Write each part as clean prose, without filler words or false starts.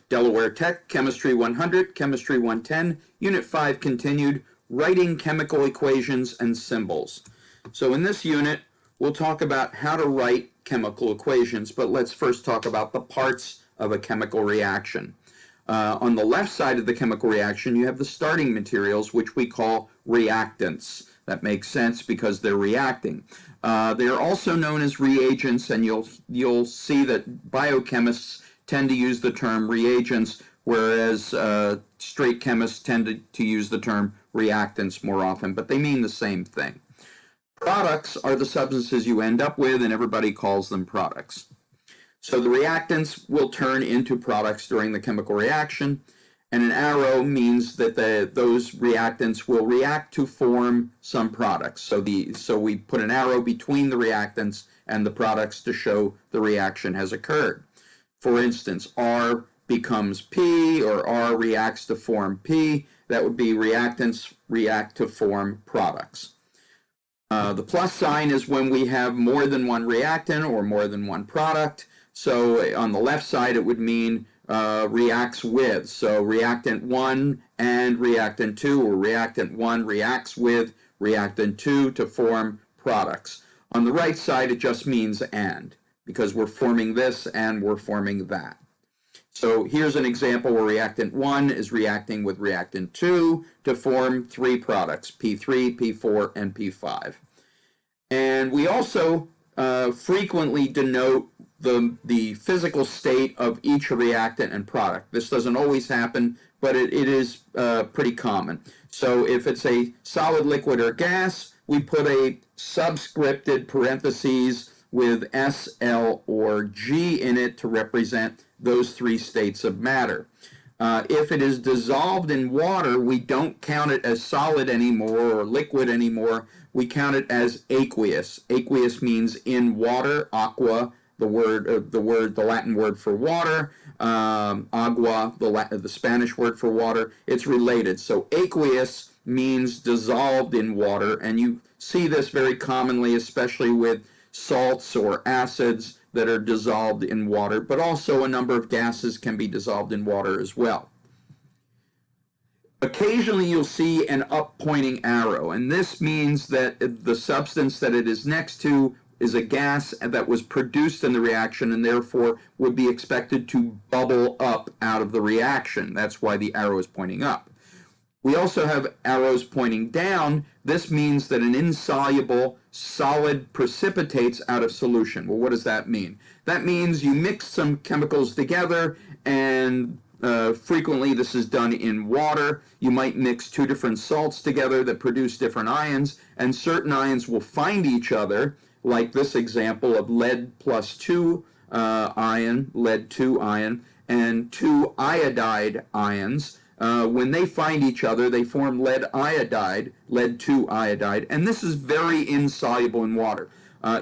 Delaware Tech, Chemistry 100, Chemistry 110, Unit 5 continued, writing chemical equations and symbols. So in this unit, we'll talk about how to write chemical equations, but let's first talk about the parts of a chemical reaction. On the left side of the chemical reaction, you have the starting materials, which we call reactants. That makes sense because they're reacting. They're also known as reagents, and you'll see that biochemists tend to use the term reagents, whereas straight chemists tend to use the term reactants more often, but they mean the same thing. Products are the substances you end up with, and everybody calls them products. So the reactants will turn into products during the chemical reaction, and an arrow means that those reactants will react to form some products. So we put an arrow between the reactants and the products to show the reaction has occurred. For instance, R becomes P, or R reacts to form P. That would be reactants react to form products. The plus sign is when we have more than one reactant or more than one product. So on the left side, it would mean reacts with. So reactant 1 and reactant 2, or reactant 1 reacts with reactant 2 to form products. On the right side, it just means and, because we're forming this and we're forming that. So here's an example where reactant 1 is reacting with reactant 2 to form 3 products, P3, P4, and P5. And we also frequently denote the physical state of each reactant and product. This doesn't always happen, but it is pretty common. So if it's a solid, liquid, or gas, we put a subscripted parentheses with S, L, or G in it to represent those 3 states of matter. If it is dissolved in water, we don't count it as solid anymore or liquid anymore. We count it as aqueous. Aqueous means in water. Aqua, the Latin word for water. Agua, the Spanish word for water. It's related. So aqueous means dissolved in water, and you see this very commonly, especially with salts or acids that are dissolved in water, but also a number of gases can be dissolved in water as well. Occasionally you'll see an up-pointing arrow, and this means that the substance that it is next to is a gas that was produced in the reaction and therefore would be expected to bubble up out of the reaction. That's why the arrow is pointing up. We also have arrows pointing down. This means that an insoluble solid precipitates out of solution. Well, what does that mean? That means you mix some chemicals together, and frequently this is done in water. You might mix 2 different salts together that produce different ions, and certain ions will find each other, like this example of lead plus 2 ion, lead 2 ion, and 2 iodide ions. When they find each other, they form lead iodide, lead 2 iodide, and this is very insoluble in water.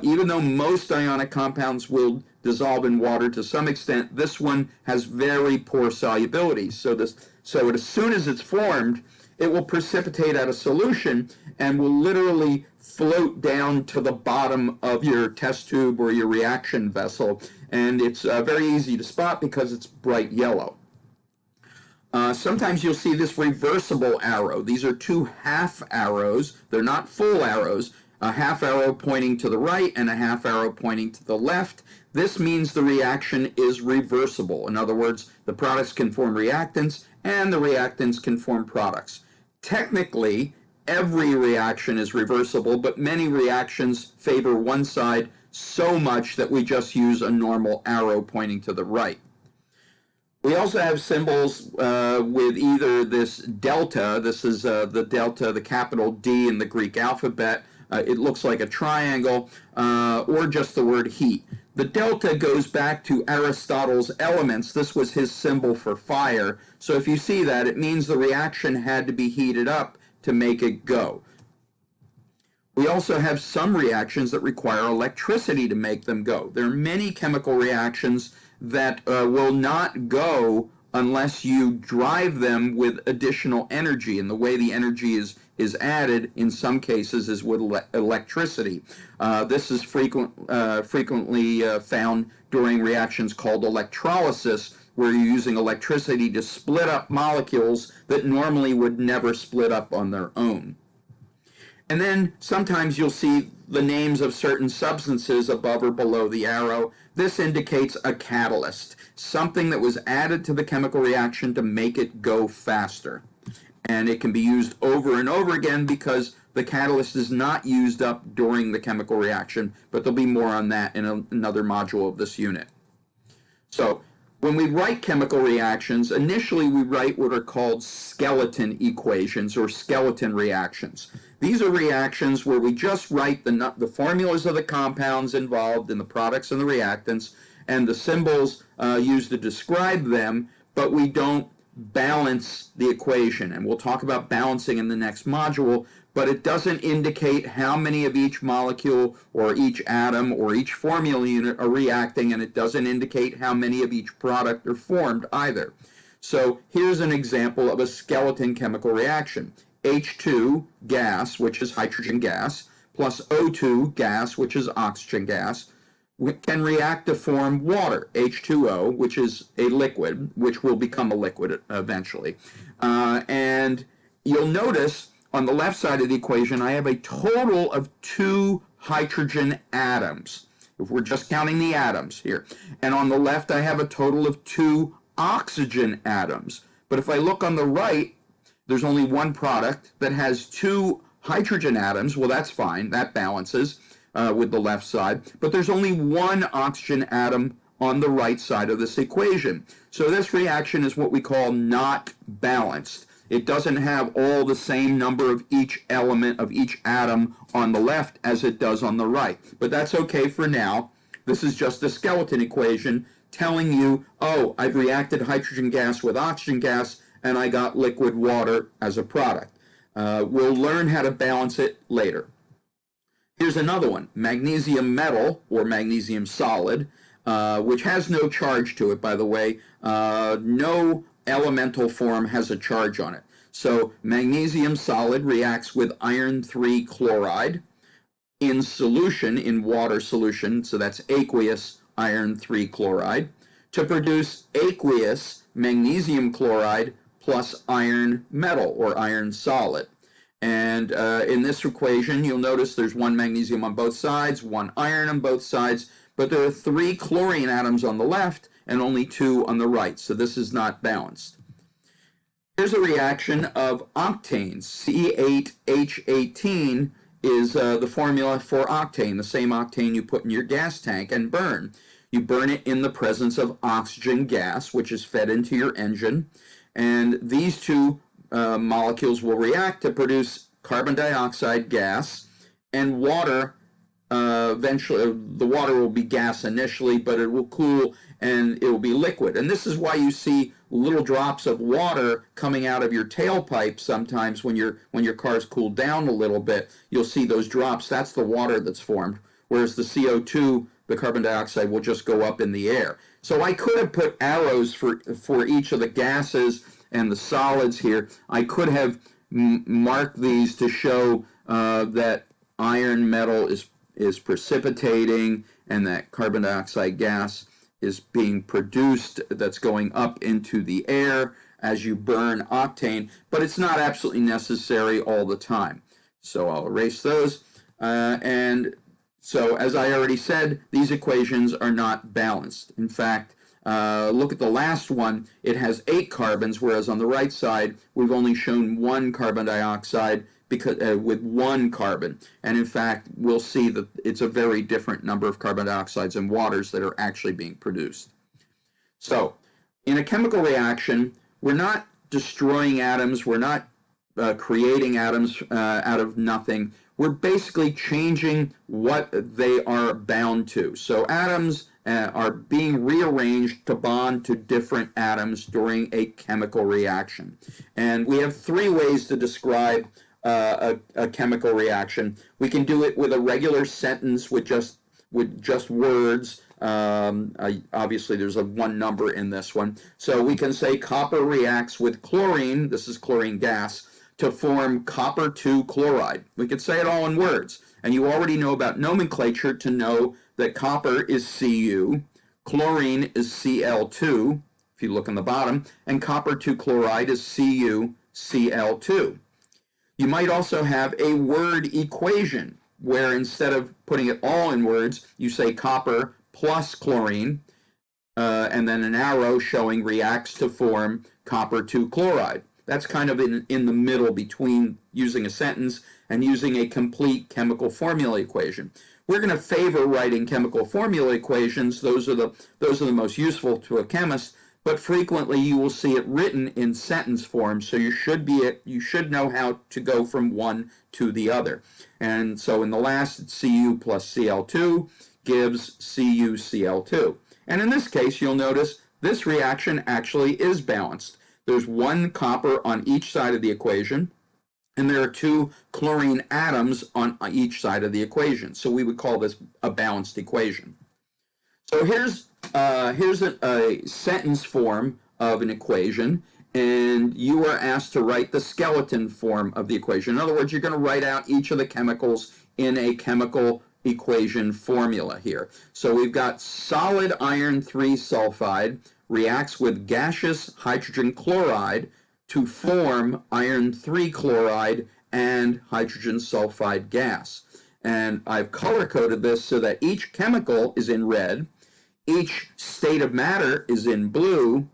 Even though most ionic compounds will dissolve in water to some extent, this one has very poor solubility. So as soon as it's formed, it will precipitate out of solution and will literally float down to the bottom of your test tube or your reaction vessel, and it's very easy to spot because it's bright yellow. Sometimes you'll see this reversible arrow. These are 2 half arrows. They're not full arrows. A half arrow pointing to the right and a half arrow pointing to the left. This means the reaction is reversible. In other words, the products can form reactants and the reactants can form products. Technically, every reaction is reversible, but many reactions favor one side so much that we just use a normal arrow pointing to the right. We also have symbols with either this delta. This is the delta, the capital D in the Greek alphabet. It looks like a triangle, or just the word heat. The delta goes back to Aristotle's Elements. This was his symbol for fire. So if you see that, it means the reaction had to be heated up to make it go. We also have some reactions that require electricity to make them go. There are many chemical reactions that will not go unless you drive them with additional energy, and the way the energy is added in some cases is with electricity. This is frequently found during reactions called electrolysis, where you're using electricity to split up molecules that normally would never split up on their own. And then sometimes you'll see the names of certain substances above or below the arrow. This indicates a catalyst, something that was added to the chemical reaction to make it go faster. And it can be used over and over again because the catalyst is not used up during the chemical reaction, but there'll be more on that in another module of this unit. So when we write chemical reactions, initially we write what are called skeleton equations or skeleton reactions. These are reactions where we just write the formulas of the compounds involved in the products and the reactants and the symbols used to describe them, but we don't balance the equation. And we'll talk about balancing in the next module, but it doesn't indicate how many of each molecule or each atom or each formula unit are reacting, and it doesn't indicate how many of each product are formed either. So here's an example of a skeleton chemical reaction. H2 gas, which is hydrogen gas, plus O2 gas, which is oxygen gas, can react to form water, H2O, which is a liquid, which will become a liquid eventually. And you'll notice on the left side of the equation, I have a total of 2 hydrogen atoms, if we're just counting the atoms here. And on the left, I have a total of 2 oxygen atoms. But if I look on the right, there's only one product that has 2 hydrogen atoms. Well, that's fine. That balances with the left side. But there's only 1 oxygen atom on the right side of this equation. So this reaction is what we call not balanced. It doesn't have all the same number of each element of each atom on the left as it does on the right. But that's okay for now. This is just a skeleton equation telling you, oh, I've reacted hydrogen gas with oxygen gas and I got liquid water as a product. We'll learn how to balance it later. Here's another one, magnesium metal or magnesium solid, which has no charge to it, by the way. No elemental form has a charge on it. So magnesium solid reacts with iron 3 chloride in solution, in water solution, so that's aqueous iron 3 chloride, to produce aqueous magnesium chloride plus iron metal or iron solid. And in this equation, you'll notice there's 1 magnesium on both sides, 1 iron on both sides, but there are 3 chlorine atoms on the left and only 2 on the right, so this is not balanced. Here's a reaction of octanes. C8H18 is the formula for octane, the same octane you put in your gas tank and burn. You burn it in the presence of oxygen gas, which is fed into your engine, and these 2 molecules will react to produce carbon dioxide gas and water. Eventually, the water will be gas initially, but it will cool and it will be liquid. And this is why you see little drops of water coming out of your tailpipe sometimes when your car's cooled down a little bit. You'll see those drops. That's the water that's formed. Whereas the CO2, the carbon dioxide, will just go up in the air. So I could have put arrows for each of the gases and the solids here. I could have marked these to show that iron metal is precipitating and that carbon dioxide gas is being produced that's going up into the air as you burn octane, but it's not absolutely necessary all the time. So I'll erase those. And so as I already said, these equations are not balanced. In fact, look at the last one. It has 8 carbons, whereas on the right side, we've only shown 1 carbon dioxide because with 1 carbon. And in fact, we'll see that it's a very different number of carbon dioxides and waters that are actually being produced. So in a chemical reaction, we're not destroying atoms. We're not creating atoms out of nothing. We're basically changing what they are bound to. So atoms are being rearranged to bond to different atoms during a chemical reaction. And we have 3 ways to describe a chemical reaction. We can do it with a regular sentence with just words. Obviously, there's a 1 number in this one. So we can say copper reacts with chlorine, this is chlorine gas, to form copper 2 chloride. We could say it all in words. And you already know about nomenclature to know that copper is Cu, chlorine is Cl2. If if you look on the bottom, and copper 2 chloride is CuCl2. You might also have a word equation where instead of putting it all in words, you say copper plus chlorine, and then an arrow showing reacts to form copper 2 chloride. That's kind of in the middle between using a sentence and using a complete chemical formula equation. We're going to favor writing chemical formula equations. Those are the most useful to a chemist, but frequently you will see it written in sentence form, so you should know how to go from one to the other. And so in the last, it's Cu plus Cl2 gives CuCl2. And in this case, you'll notice this reaction actually is balanced. There's one copper on each side of the equation, and there are 2 chlorine atoms on each side of the equation. So we would call this a balanced equation. So here's a sentence form of an equation, and you are asked to write the skeleton form of the equation. In other words, you're going to write out each of the chemicals in a chemical equation formula here. So we've got solid iron 3 sulfide reacts with gaseous hydrogen chloride to form iron 3 chloride and hydrogen sulfide gas. And I've color-coded this so that each chemical is in red, each state of matter is in blue,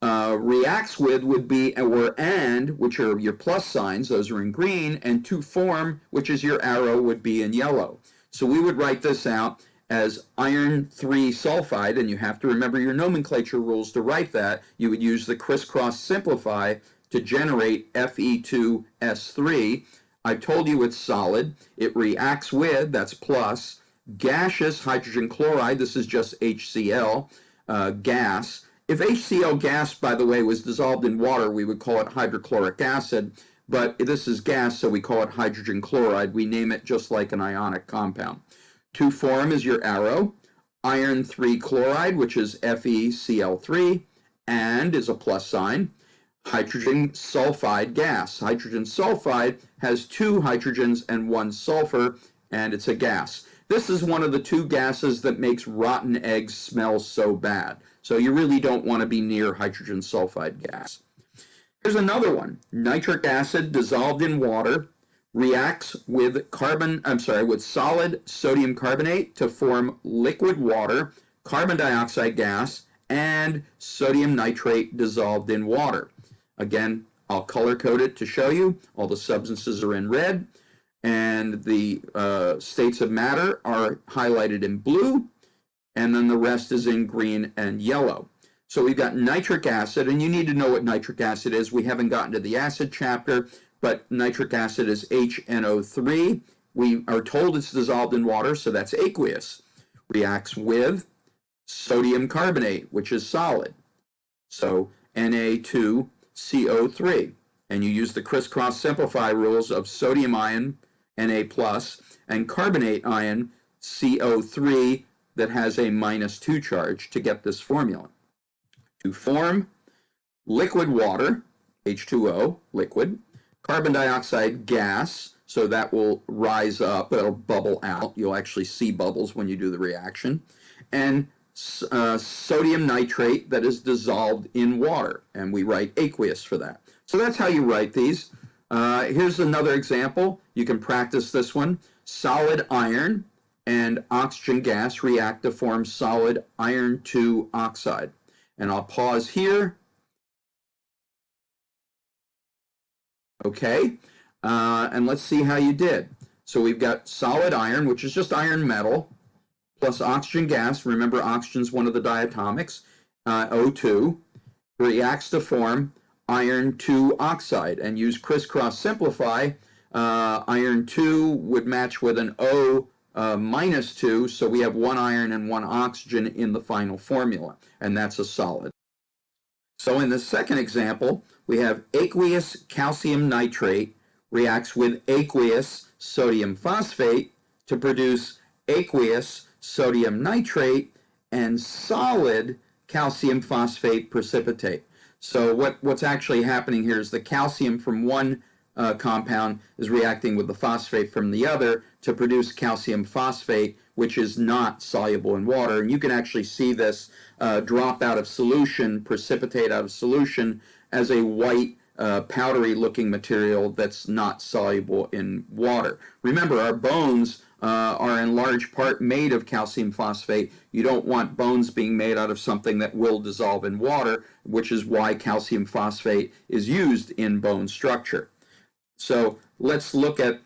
reacts with would be or and, which are your plus signs, those are in green, and to form, which is your arrow, would be in yellow. So we would write this out as iron 3 sulfide, and you have to remember your nomenclature rules to write that. You would use the crisscross simplify to generate Fe2S3. I've told you it's solid. It reacts with, that's plus, gaseous hydrogen chloride, this is just HCl, gas. If HCl gas, by the way, was dissolved in water, we would call it hydrochloric acid, but this is gas, so we call it hydrogen chloride. We name it just like an ionic compound. To form is your arrow, iron 3 chloride, which is FeCl3, and is a plus sign, hydrogen sulfide gas. Hydrogen sulfide has 2 hydrogens and 1 sulfur, and it's a gas. This is one of the 2 gases that makes rotten eggs smell so bad. So you really don't want to be near hydrogen sulfide gas. Here's another one. Nitric acid dissolved in water reacts with solid sodium carbonate to form liquid water, carbon dioxide gas, and sodium nitrate dissolved in water. Again, I'll color code it to show you. All the substances are in red, and the states of matter are highlighted in blue, and then the rest is in green and yellow. So we've got nitric acid, and you need to know what nitric acid is. We haven't gotten to the acid chapter, but nitric acid is HNO3. We are told it's dissolved in water, so that's aqueous. Reacts with sodium carbonate, which is solid. So Na2CO3. And you use the crisscross simplify rules of sodium ion, Na+, and carbonate ion, CO3, that has a -2 charge to get this formula. To form liquid water, H2O, liquid, carbon dioxide gas, so that will rise up, it'll bubble out. You'll actually see bubbles when you do the reaction. And sodium nitrate that is dissolved in water, and we write aqueous for that. So that's how you write these. Here's another example. You can practice this one. Solid iron and oxygen gas react to form solid iron 2 oxide. And I'll pause here. Okay, and let's see how you did. So we've got solid iron, which is just iron metal, plus oxygen gas. Remember, oxygen is one of the diatomics, O2, reacts to form iron 2 oxide. And use crisscross simplify. Iron 2 would match with an O -2, so we have 1 iron and 1 oxygen in the final formula, and that's a solid. So in the second example, we have aqueous calcium nitrate reacts with aqueous sodium phosphate to produce aqueous sodium nitrate and solid calcium phosphate precipitate. So what's actually happening here is the calcium from one compound is reacting with the phosphate from the other to produce calcium phosphate, which is not soluble in water. And you can actually see this drop out of solution, precipitate out of solution as a white powdery looking material that's not soluble in water. Remember, our bones are in large part made of calcium phosphate. You don't want bones being made out of something that will dissolve in water, which is why calcium phosphate is used in bone structure. So let's look at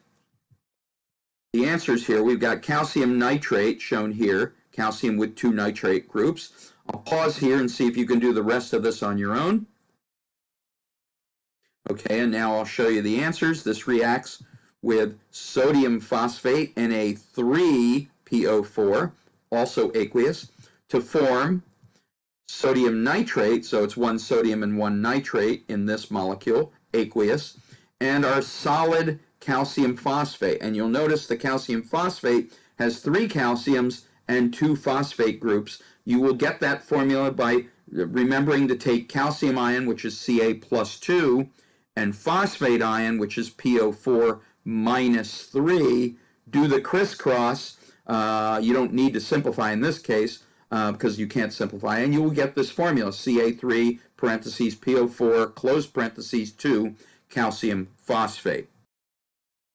the answers here. We've got calcium nitrate shown here, calcium with 2 nitrate groups. I'll pause here and see if you can do the rest of this on your own. Okay, and now I'll show you the answers. This reacts with sodium phosphate, Na3PO4, also aqueous, to form sodium nitrate, so it's 1 sodium and 1 nitrate in this molecule, aqueous, and our solid calcium phosphate. And you'll notice the calcium phosphate has 3 calciums and 2 phosphate groups. You will get that formula by remembering to take calcium ion, which is Ca plus 2, and phosphate ion, which is PO4 minus 3. Do the crisscross. You don't need to simplify in this case because you can't simplify, and you will get this formula, Ca3 parentheses PO4 close parentheses 2 calcium phosphate.